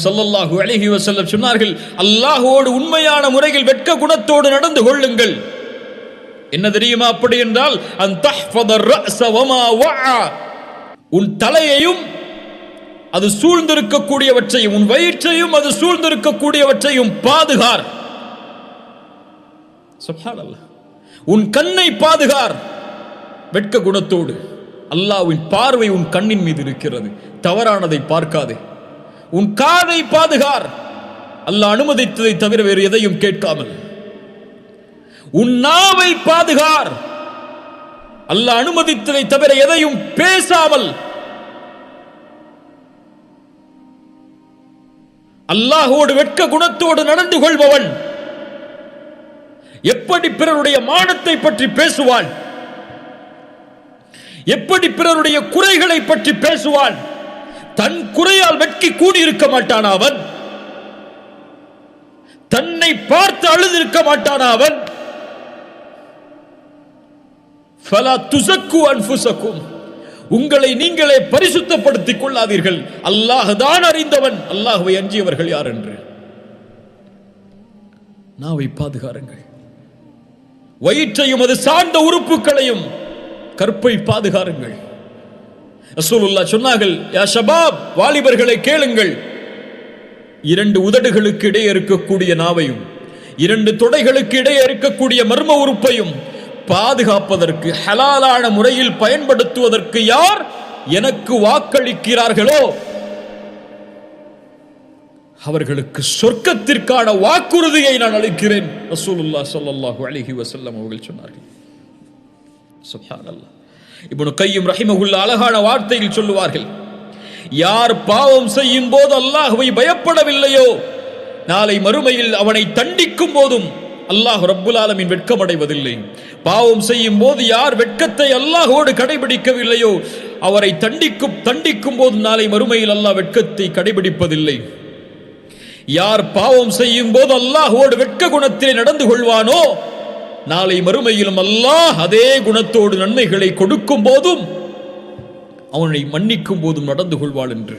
ஸல்லல்லாஹு அலைஹி வஸல்லம் சொன்னார்கள், அல்லாஹ்வோடு உண்மையான முறையில் வெட்க குணத்தோடு நடந்து கொள்ளுங்கள். என்ன தெரியுமா அப்படி என்றால், அன் தஹ்ஃபத الرأس وما وعى, உன் தலையையும் அது சூழ்ந்திருக்கக்கூடியவற்றையும் உன் வயிற்றையும் அது சூழ்ந்திருக்கக்கூடியவற்றையும் பாதுகார். சுப்ஹானல்லாஹ். உன் கண்ணை பாதுகார் வெட்க குணத்தோடு. அல்லாஹ்வின் பார்வை உன் கண்ணின் மீது இருக்கிறது, தவறானதை பார்க்காதே. உன் காதை பாதுகார், அல்லாஹ் அனுமதித்ததை தவிர வேறு எதையும் கேட்காமல். உன் நாவை பாதுகார், அல்லாஹ் அனுமதித்ததை தவிர எதையும் பேசாமல். அல்லாஹ்வோடு வெட்க குணத்தோடு நடந்து கொள்பவன் எப்படி பிறருடைய மானத்தை பற்றி பேசுவான், எப்படி பிறருடைய குறைகளை பற்றி பேசுவான். தன் குறையால் வெட்கி கூடியிருக்க மாட்டான் அவன், தன்னை பார்த்து அழுதிருக்க மாட்டான் அவன். ஃபலா துஸக்கு அன்ஃபுஸக்கும், உங்களை நீங்களே பரிசுத்தப்படுத்திக் கொள்ளாதீர்கள். அல்லாஹ் தான் அறிந்தவன், அல்லாஹ்வை அஞ்சியவர்கள் யார் என்று. நாவை பாதுகாருங்கள், வயிற்றையும் அது சார்ந்த உறுப்புகளையும் கற்பை பாதுகாருங்கள். ரசூலுல்லாஹ் சொன்னார்கள், யா ஷபாப், வாலிபர்களை கேளுங்கள், இரண்டு உதடுகளுக்கு இடையே இருக்கக்கூடிய நாவையும் இரண்டு தொடைகளுக்கு இடையே இருக்கக்கூடிய மர்ம உறுப்பையும் பாதுகாப்பதற்கு, ஹலாலான முறையில் பயன்படுத்துவதற்கு யார் எனக்கு வாக்களிக்கிறார்களோ அவர்களுக்கு சொர்க்கத்திற்கான வாக்குறுதியை நான் அளிக்கிறேன். ரசூலுல்லாஹ் ஸல்லல்லாஹு அலைஹி வஸல்லம் அவர்கள் சொன்னார்கள். சுப்ஹானல்லாஹ். இப்னு கய்யிம் ரஹிமஹுல்லாஹ் அழகான வார்த்தையில் சொல்லுவார்கள், யார் பாவம் செய்யும் போது அல்லாஹ்வை பயப்படவில்லையோ நாளை மறுமையில் அவனை தண்டிக்கும் போதும் அல்லாஹ் ரப்புல் ஆலமீன் வெட்கமடைவதில்லை. பாவம் செய்யும் போது யார் வெட்கத்தை அல்லாஹ்வோடு கடைபிடிக்கவில்லையோ அவரை தண்டிக்கும் போது நாளை மறுமையில் அல்லாஹ் வெட்கத்தை கடைபிடிப்பதில்லை. யார் பாவம் செய்யும் போது அல்லாஹ்வோடு வெட்க குணத்திலே நடந்து கொள்வானோ நாளை மறுமையிலும் அல்லாஹ் அதே குணத்தோடு நன்மைகளை கொடுக்கும் போதும் அவனை மன்னிக்கும் போதும் நடந்து கொள்வான் என்று